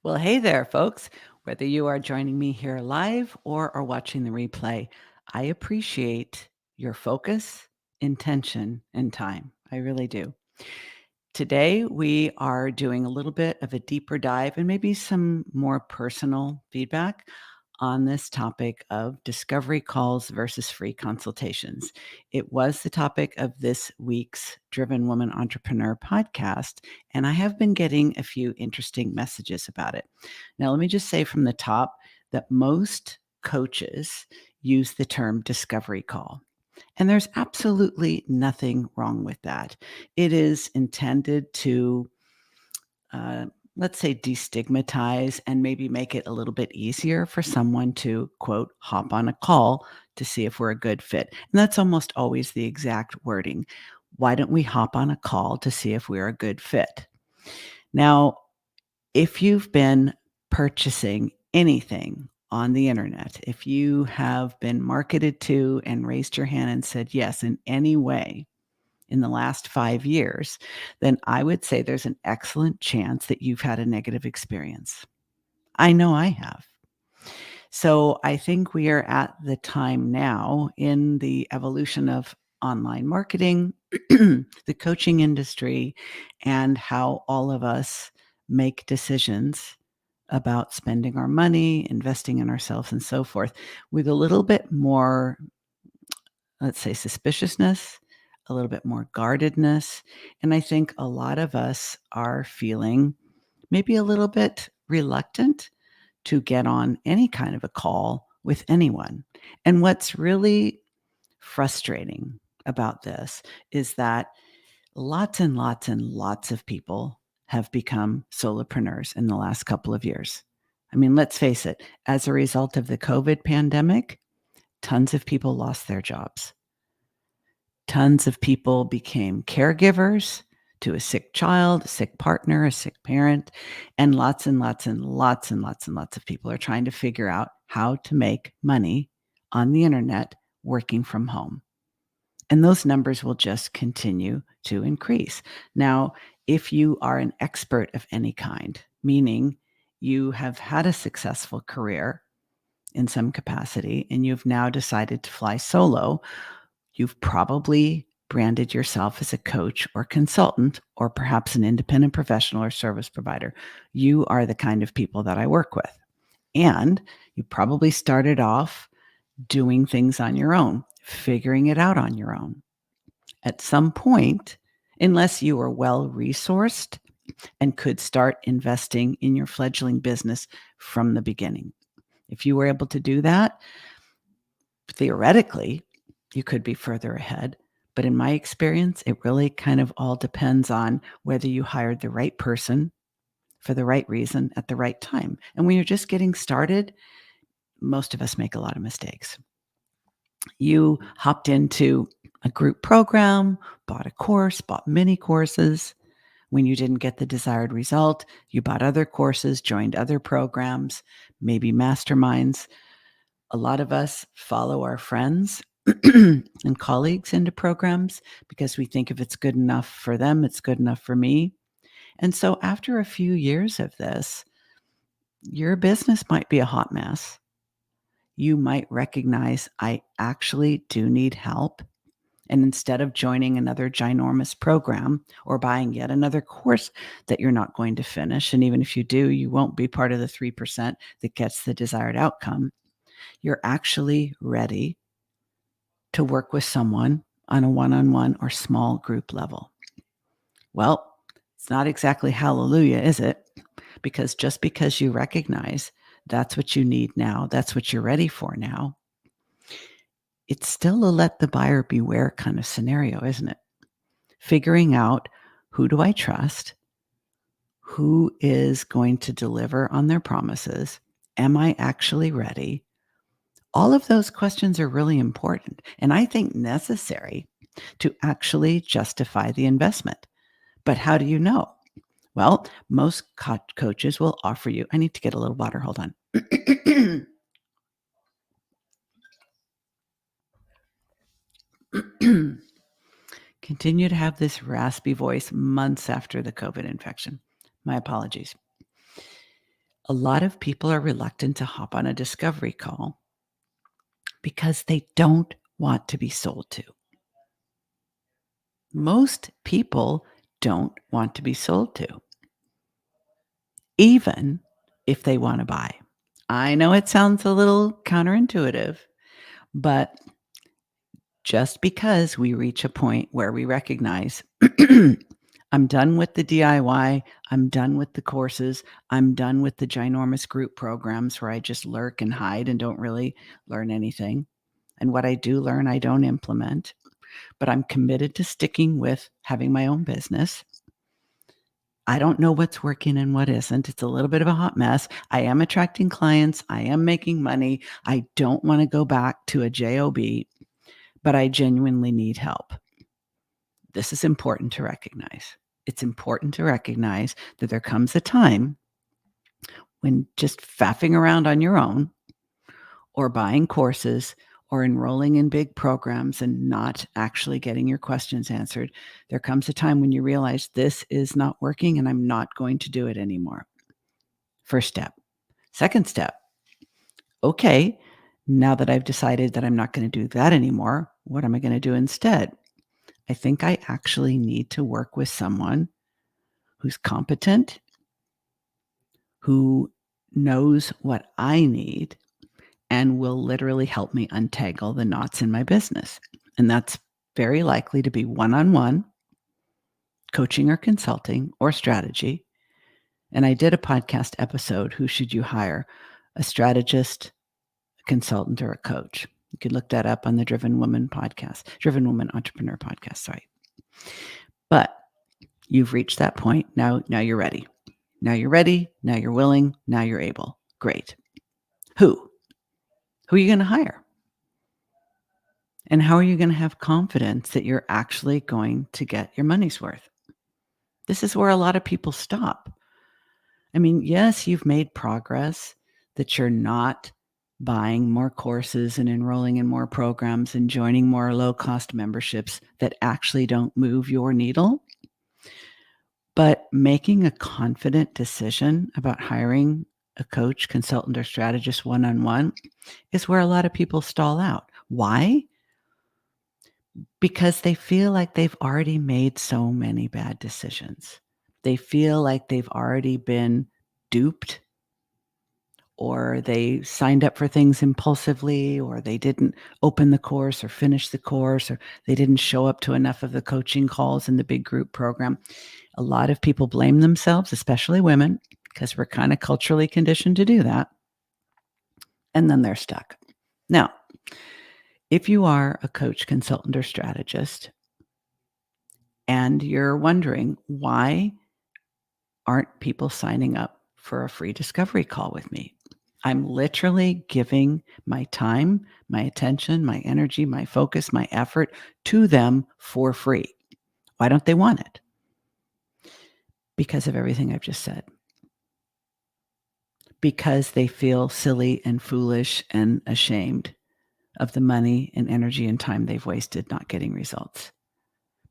Well, hey there, folks. Whether you are joining me here live or are watching the replay, I appreciate your focus, intention, and time. I really do. Today, we are doing a little bit of a deeper dive and maybe some more personal feedback on this topic of discovery calls versus free consultations. It was the topic of this week's Driven Woman Entrepreneur podcast, and I have been getting a few interesting messages about it. Now, let me just say from the top that most coaches use the term discovery call. And there's absolutely nothing wrong with that. It is intended to, uh, let's say, destigmatize and maybe make it a little bit easier for someone to, quote, hop on a call to see if we're a good fit. And that's almost always the exact wording. Why don't we hop on a call to see if we're a good fit? Now, if you've been purchasing anything on the internet, if you have been marketed to and raised your hand and said yes in any way in the last 5 years, then I would say there's an excellent chance that you've had a negative experience. I know I have. So I think we are at the time now in the evolution of online marketing, the coaching industry, and how all of us make decisions about spending our money, investing in ourselves, and so forth, with a little bit more, let's say, suspiciousness, a little bit more guardedness. And I think a lot of us are feeling maybe a little bit reluctant to get on any kind of a call with anyone. And what's really frustrating about this is that lots and lots and lots of people have become solopreneurs in the last couple of years. I mean, let's face it, as a result of the COVID pandemic, tons of people lost their jobs. Tons of people became caregivers to a sick child, a sick partner, a sick parent, and lots and lots and lots and lots and lots of people are trying to figure out how to make money on the internet working from home. And those numbers will just continue to increase. Now, if you are an expert of any kind, meaning you have had a successful career in some capacity and you've now decided to fly solo, you've probably branded yourself as a coach or consultant, or perhaps an independent professional or service provider. You are the kind of people that I work with. And you probably started off doing things on your own, figuring it out on your own. At some point, unless you are well resourced and could start investing in your fledgling business from the beginning. If you were able to do that, theoretically, you could be further ahead. But in my experience, it really kind of all depends on whether you hired the right person for the right reason at the right time. And when you're just getting started, most of us make a lot of mistakes. You hopped into a group program, bought a course, bought mini courses. When you didn't get the desired result, you bought other courses, joined other programs, maybe masterminds. A lot of us follow our friends and colleagues into programs because we think if it's good enough for them, it's good enough for me. And so after a few years of this, your business might be a hot mess. You might recognize, I actually do need help. And instead of joining another ginormous program or buying yet another course that you're not going to finish, and even if you do, you won't be part of the 3% that gets the desired outcome, you're actually ready to work with someone on a one-on-one or small group level. Well, it's not exactly hallelujah, is it? Because just because you recognize that's what you need now, that's what you're ready for now, it's still a let the buyer beware kind of scenario, isn't it? Figuring out, who do I trust? Who is going to deliver on their promises? Am I actually ready? All of those questions are really important and I think necessary to actually justify the investment. But how do you know? Well, most coaches will offer you, I need to get a little water, hold on. Continue to have this raspy voice months after the COVID infection. My apologies. A lot of people are reluctant to hop on a discovery call because they don't want to be sold to. Most people don't want to be sold to, even if they want to buy. I know it sounds a little counterintuitive, but just because we reach a point where we recognize I'm done with the DIY, I'm done with the courses, I'm done with the ginormous group programs where I just lurk and hide and don't really learn anything. And what I do learn, I don't implement, but I'm committed to sticking with having my own business. I don't know what's working and what isn't. It's a little bit of a hot mess. I am attracting clients. I am making money. I don't want to go back to a job, but I genuinely need help. This is important to recognize. It's important to recognize that there comes a time when just faffing around on your own or buying courses or enrolling in big programs and not actually getting your questions answered, there comes a time when you realize this is not working and I'm not going to do it anymore. First step. Second step. Okay, now that I've decided that I'm not going to do that anymore, what am I going to do instead? I think I actually need to work with someone who's competent, who knows what I need, and will literally help me untangle the knots in my business. And that's very likely to be one-on-one coaching or consulting or strategy. And I did a podcast episode, Who Should You Hire? A strategist, a consultant, or a coach. You could look that up on the Driven Woman podcast, Driven Woman Entrepreneur podcast, sorry. But you've reached that point. Now you're ready. Now you're ready. Now you're willing. Now you're able. Great. Who? Who are you going to hire? And how are you going to have confidence that you're actually going to get your money's worth? This is where a lot of people stop. I mean, yes, you've made progress, that you're not buying more courses and enrolling in more programs and joining more low-cost memberships that actually don't move your needle. But making a confident decision about hiring a coach, consultant, or strategist one-on-one is where a lot of people stall out. Why? Because they feel like they've already made so many bad decisions. They feel like they've already been duped, or they signed up for things impulsively, or they didn't open the course or finish the course, or they didn't show up to enough of the coaching calls in the big group program. A lot of people blame themselves, especially women, because we're kind of culturally conditioned to do that. And then they're stuck. Now, if you are a coach, consultant, or strategist, and you're wondering, why aren't people signing up for a free discovery call with me? I'm literally giving my time, my attention, my energy, my focus, my effort to them for free. Why don't they want it? Because of everything I've just said. Because they feel silly and foolish and ashamed of the money and energy and time they've wasted not getting results.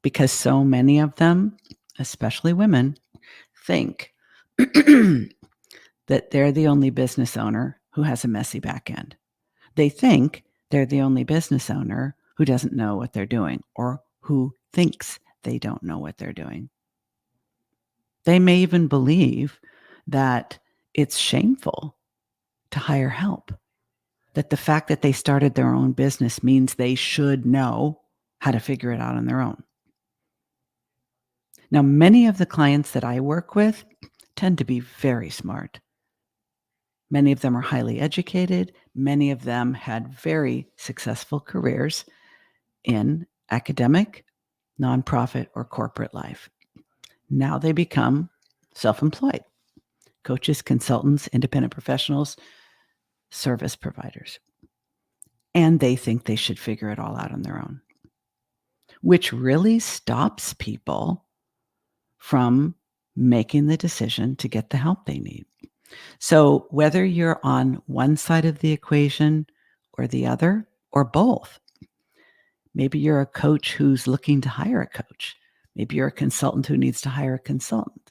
Because so many of them, especially women, think that they're the only business owner who has a messy back end. They think they're the only business owner who doesn't know what they're doing or who thinks they don't know what they're doing. They may even believe that it's shameful to hire help, that the fact that they started their own business means they should know how to figure it out on their own. Now, many of the clients that I work with tend to be very smart. Many of them are highly educated. Many of them had very successful careers in academic, nonprofit, or corporate life. Now they become self-employed coaches, consultants, independent professionals, service providers. And they think they should figure it all out on their own, which really stops people from making the decision to get the help they need. So whether you're on one side of the equation or the other, or both, maybe you're a coach who's looking to hire a coach. Maybe you're a consultant who needs to hire a consultant.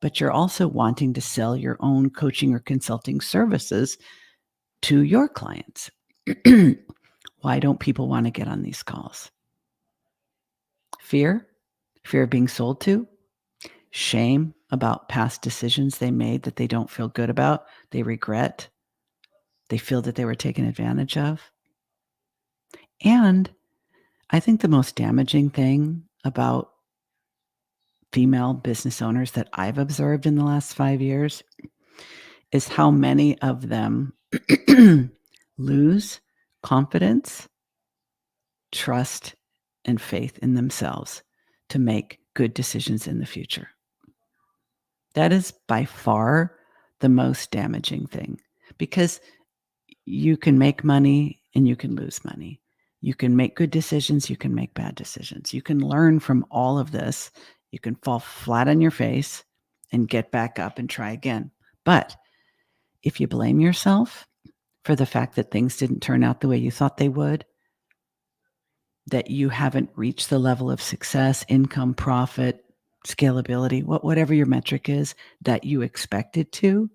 but you're also wanting to sell your own coaching or consulting services to your clients. Why don't people want to get on these calls? Fear? Fear of being sold to? Shame about past decisions they made that they don't feel good about, they regret, they feel that they were taken advantage of. And I think the most damaging thing about female business owners that I've observed in the last 5 years is how many of them lose confidence, trust, and faith in themselves to make good decisions in the future. That is by far the most damaging thing, because you can make money and you can lose money. You can make good decisions, you can make bad decisions. You can learn from all of this. You can fall flat on your face and get back up and try again. But if you blame yourself for the fact that things didn't turn out the way you thought they would, that you haven't reached the level of success, income, profit, scalability, whatever your metric is that you expected to,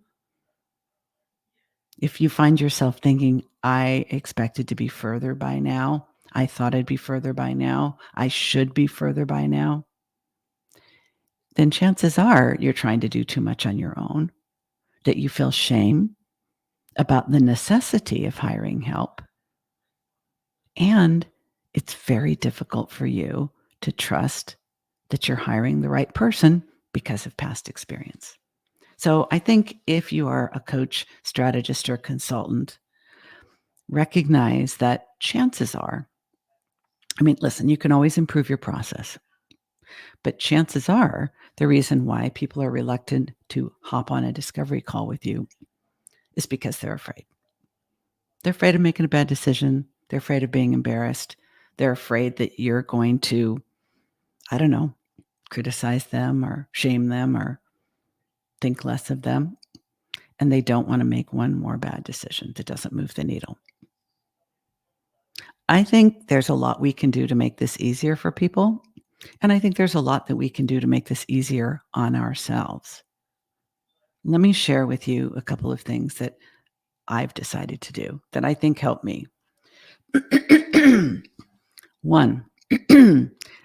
if you find yourself thinking, I expected to be further by now, I thought I'd be further by now, I should be further by now, then chances are you're trying to do too much on your own, that you feel shame about the necessity of hiring help. And it's very difficult for you to trust that you're hiring the right person because of past experience. So I think if you are a coach, strategist, or consultant, recognize that chances are, listen, you can always improve your process, but chances are the reason why people are reluctant to hop on a discovery call with you is because they're afraid. They're afraid of making a bad decision. They're afraid of being embarrassed. They're afraid that you're going to, I don't know, criticize them or shame them or think less of them. And they don't want to make one more bad decision that doesn't move the needle. I think there's a lot we can do to make this easier for people. And I think there's a lot that we can do to make this easier on ourselves. Let me share with you a couple of things that I've decided to do that I think help me. One,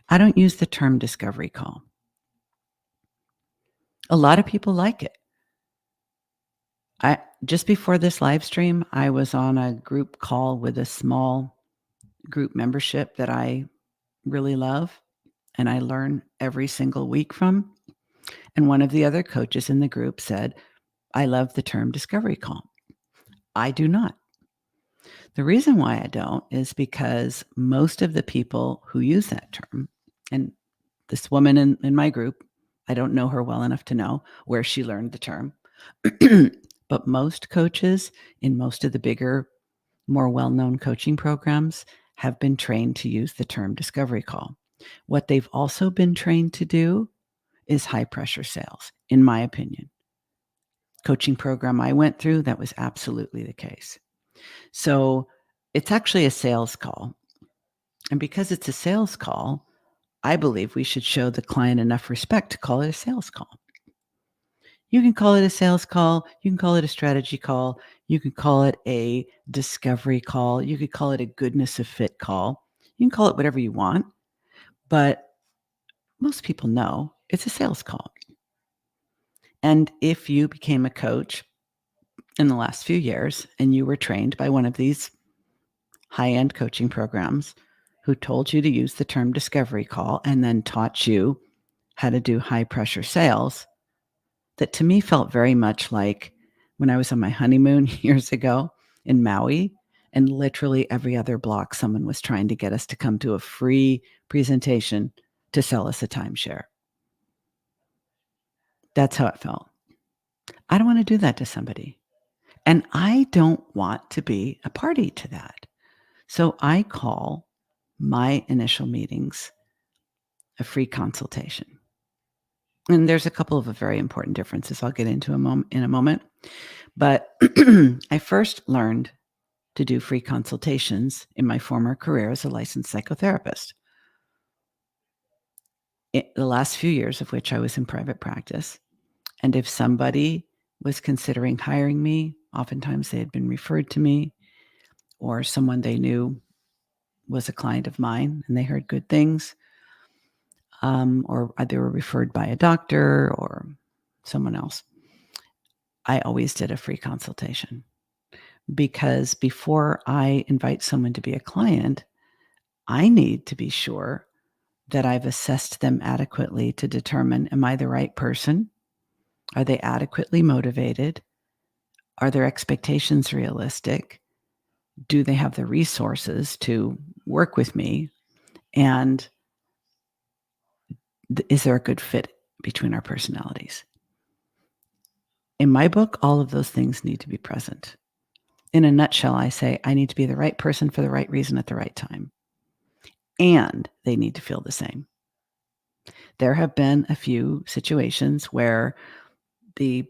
I don't use the term discovery call. A lot of people like it. Just before this live stream, I was on a group call with a small group membership that I really love and I learn every single week from. And one of the other coaches in the group said, I love the term discovery call. I do not. The reason why I don't is because most of the people who use that term, and this woman in my group, I don't know her well enough to know where she learned the term, but most coaches in most of the bigger, more well-known coaching programs have been trained to use the term discovery call. What they've also been trained to do is high pressure sales, in my opinion. Coaching program I went through, that was absolutely the case. So it's actually a sales call. And because it's a sales call, I believe we should show the client enough respect to call it a sales call. You can call it a sales call. You can call it a strategy call. You could call it a discovery call. You could call it a goodness of fit call. You can call it whatever you want, but most people know it's a sales call. And if you became a coach in the last few years and you were trained by one of these high-end coaching programs who told you to use the term discovery call and then taught you how to do high pressure sales, that to me felt very much like when I was on my honeymoon years ago in Maui, and literally every other block, someone was trying to get us to come to a free presentation to sell us a timeshare. That's how it felt. I don't want to do that to somebody. And I don't want to be a party to that. So I call my initial meetings a free consultation. And there's a couple of very important differences I'll get into in a moment. But I first learned to do free consultations in my former career as a licensed psychotherapist. The last few years of which I was in private practice. And if somebody was considering hiring me, oftentimes they had been referred to me, or someone they knew was a client of mine and they heard good things, or they were referred by a doctor or someone else. I always did a free consultation because before I invite someone to be a client, I need to be sure that I've assessed them adequately to determine, am I the right person? Are they adequately motivated? Are their expectations realistic? Do they have the resources to work with me? And is there a good fit between our personalities? In my book, all of those things need to be present. In a nutshell, I say I need to be the right person for the right reason at the right time. And they need to feel the same. There have been a few situations where the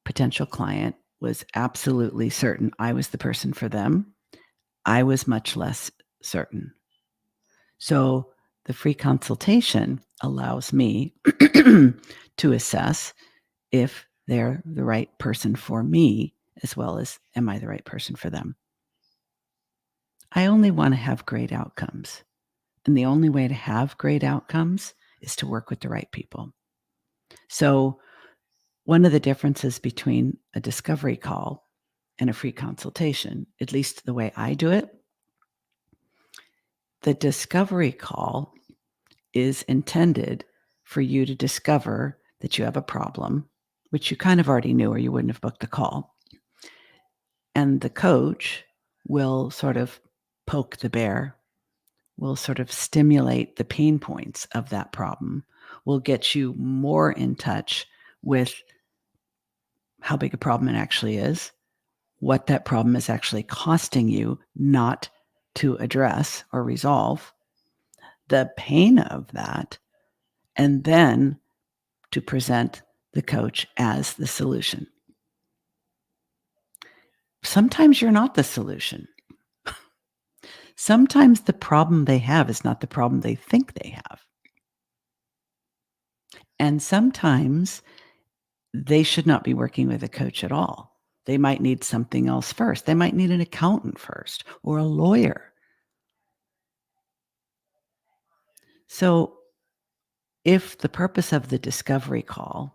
potential client was absolutely certain I was the person for them. I was much less certain. So the free consultation allows me to assess if they're the right person for me, as well as am I the right person for them. I only want to have great outcomes. And the only way to have great outcomes is to work with the right people. So one of the differences between a discovery call and a free consultation, at least the way I do it, the discovery call is intended for you to discover that you have a problem, which you kind of already knew or you wouldn't have booked the call. And the coach will sort of poke the bear, will sort of stimulate the pain points of that problem, will get you more in touch with how big a problem it actually is, what that problem is actually costing you not to address or resolve, the pain of that, and then to present the coach as the solution. Sometimes you're not the solution. Sometimes the problem they have is not the problem they think they have. And sometimes they should not be working with a coach at all. They might need something else first. They might need an accountant first or a lawyer. So if the purpose of the discovery call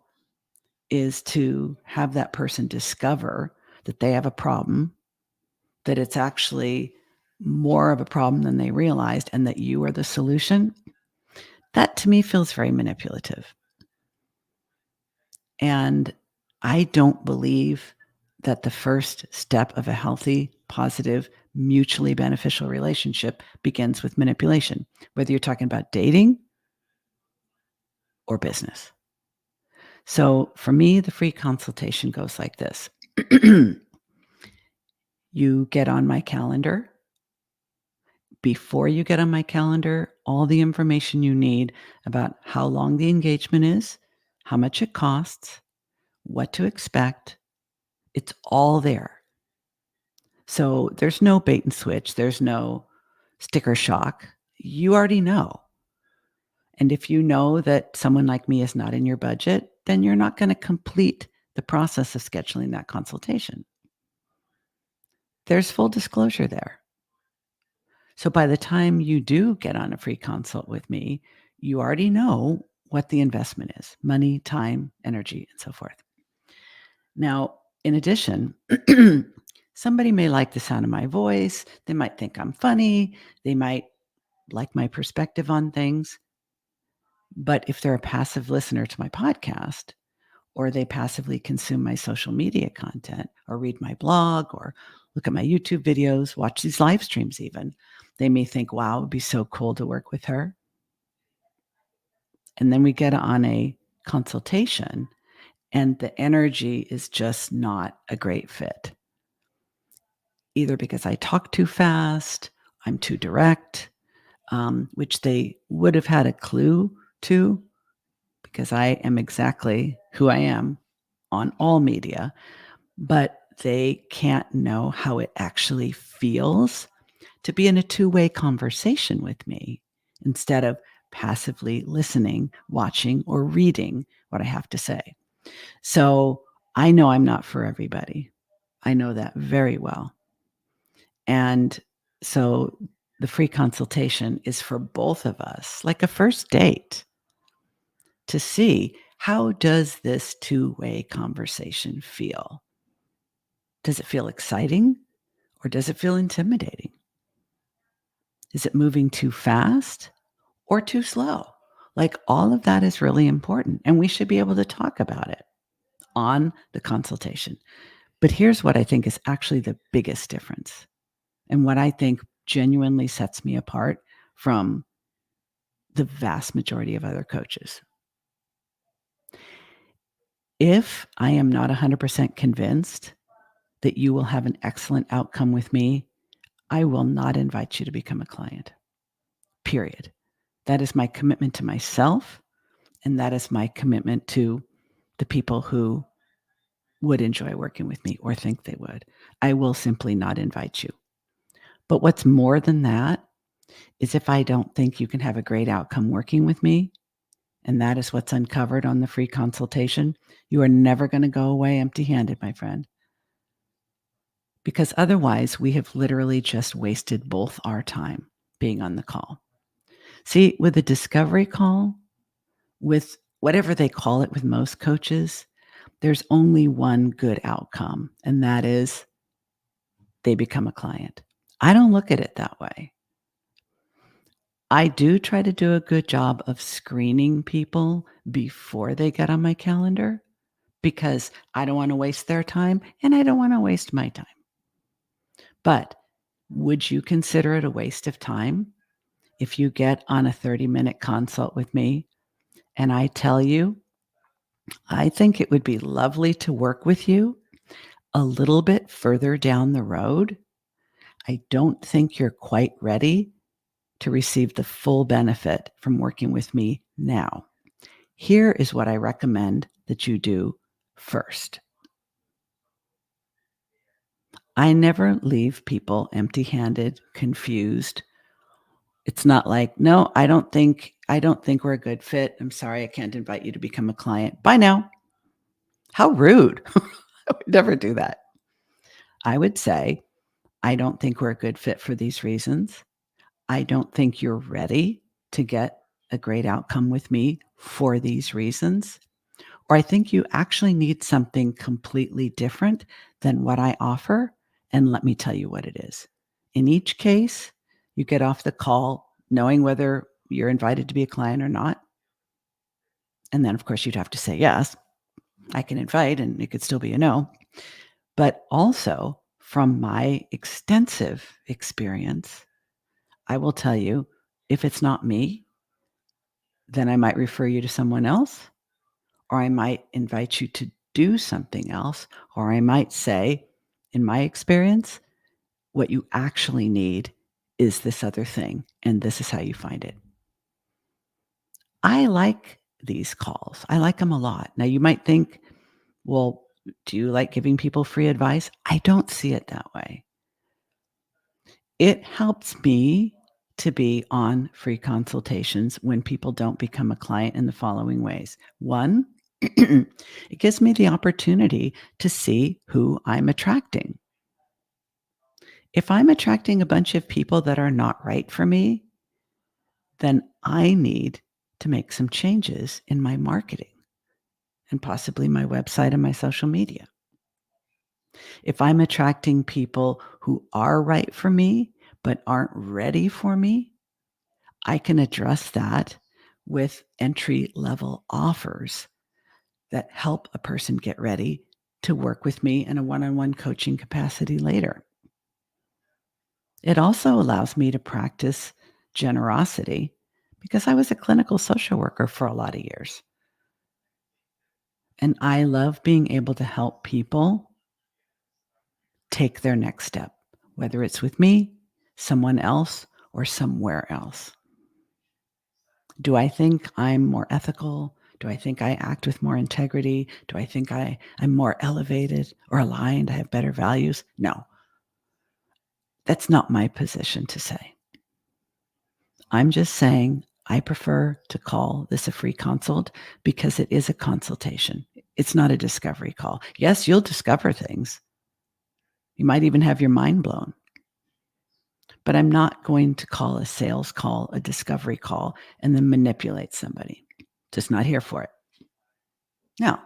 is to have that person discover that they have a problem, that it's actually more of a problem than they realized, and that you are the solution, that to me feels very manipulative. And I don't believe that the first step of a healthy, positive, mutually beneficial relationship begins with manipulation, whether you're talking about dating or business. So for me, the free consultation goes like this. You get on my calendar. Before you get on my calendar, all the information you need about how long the engagement is, how much it costs, what to expect, it's all there. So there's no bait and switch. There's no sticker shock. You already know. And if you know that someone like me is not in your budget, then you're not going to complete the process of scheduling that consultation. There's full disclosure there. So by the time you do get on a free consult with me, you already know what the investment is: money, time, energy, and so forth. Now, in addition, somebody may like the sound of my voice. They might think I'm funny. They might like my perspective on things. But if they're a passive listener to my podcast, or they passively consume my social media content, or read my blog, or look at my YouTube videos, watch these live streams even, they may think, wow, it would be so cool to work with her. And then we get on a consultation, and the energy is just not a great fit. Either because I talk too fast, I'm too direct, which they would have had a clue to, because I am exactly who I am on all media, but they can't know how it actually feels to be in a two-way conversation with me instead of passively listening, watching, or reading what I have to say. So I know I'm not for everybody. I know that very well. And so the free consultation is for both of us, like a first date, to see how does this two-way conversation feel? Does it feel exciting or does it feel intimidating? Is it moving too fast or too slow? Like all of that is really important and we should be able to talk about it on the consultation. But here's what I think is actually the biggest difference and what I think genuinely sets me apart from the vast majority of other coaches. If I am not 100% convinced that you will have an excellent outcome with me, I will not invite you to become a client, period. That is my commitment to myself, and that is my commitment to the people who would enjoy working with me or think they would. I will simply not invite you. But what's more than that is if I don't think you can have a great outcome working with me, and that is what's uncovered on the free consultation, you are never going to go away empty-handed, my friend, because otherwise we have literally just wasted both our time being on the call. See, with a discovery call, with whatever they call it with most coaches, there's only one good outcome, and that is they become a client. I don't look at it that way. I do try to do a good job of screening people before they get on my calendar because I don't want to waste their time and I don't want to waste my time. But would you consider it a waste of time if you get on a 30-minute consult with me and I tell you, I think it would be lovely to work with you a little bit further down the road? I don't think you're quite ready to receive the full benefit from working with me now. Here is what I recommend that you do first. I never leave people empty-handed, confused. It's not like, "No, I don't think we're a good fit. I'm sorry, I can't invite you to become a client. Bye now." How rude. I would never do that. I would say, "I don't think we're a good fit for these reasons. I don't think you're ready to get a great outcome with me for these reasons. Or I think you actually need something completely different than what I offer. And let me tell you what it is." In each case, you get off the call knowing whether you're invited to be a client or not. And then, of course, you'd have to say yes. I can invite, and it could still be a no. But also, from my extensive experience, I will tell you if it's not me, then I might refer you to someone else, or I might invite you to do something else, or I might say, in my experience, what you actually need is this other thing, and this is how you find it. I like these calls. I like them a lot. Now, you might think, well, do you like giving people free advice? I don't see it that way. It helps me to be on free consultations when people don't become a client in the following ways. One, it gives me the opportunity to see who I'm attracting. If I'm attracting a bunch of people that are not right for me, then I need to make some changes in my marketing and possibly my website and my social media. If I'm attracting people who are right for me but aren't ready for me, I can address that with entry level offers that help a person get ready to work with me in a one on one coaching capacity later. It also allows me to practice generosity because I was a clinical social worker for a lot of years. And I love being able to help people take their next step, whether it's with me, someone else, or somewhere else. Do I think I'm more ethical? Do I think I act with more integrity? Do I think I'm more elevated or aligned? I have better values? No, that's not my position to say. I'm just saying I prefer to call this a free consult because it is a consultation. It's not a discovery call. Yes, you'll discover things. You might even have your mind blown. But I'm not going to call a sales call a discovery call and then manipulate somebody. Just not here for it. Now,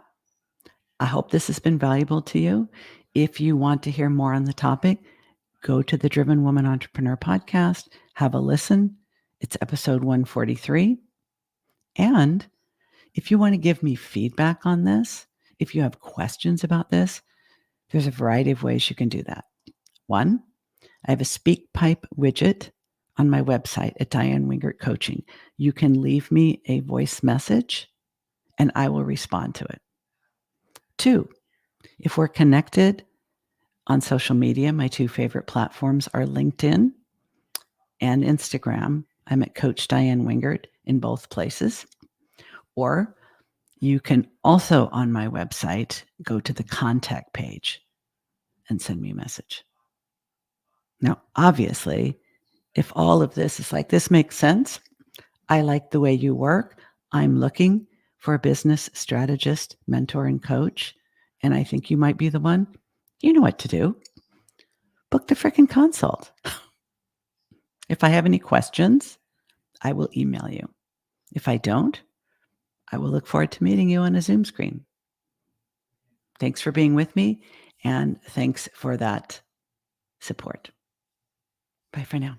I hope this has been valuable to you. If you want to hear more on the topic, go to the Driven Woman Entrepreneur podcast, have a listen. It's episode 143. And if you want to give me feedback on this, if you have questions about this, there's a variety of ways you can do that. One, I have a SpeakPipe widget on my website at Diane Wingert Coaching. You can leave me a voice message and I will respond to it. Two, if we're connected on social media, my two favorite platforms are LinkedIn and Instagram. I'm at Coach Diane Wingert in both places. Or you can also on my website go to the contact page and send me a message. Now, obviously, if all of this is like, this makes sense, I like the way you work, I'm looking for a business strategist, mentor, and coach, and I think you might be the one, you know what to do. Book the freaking consult. If I have any questions, I will email you. If I don't, I will look forward to meeting you on a Zoom screen. Thanks for being with me, and thanks for that support. Bye for now.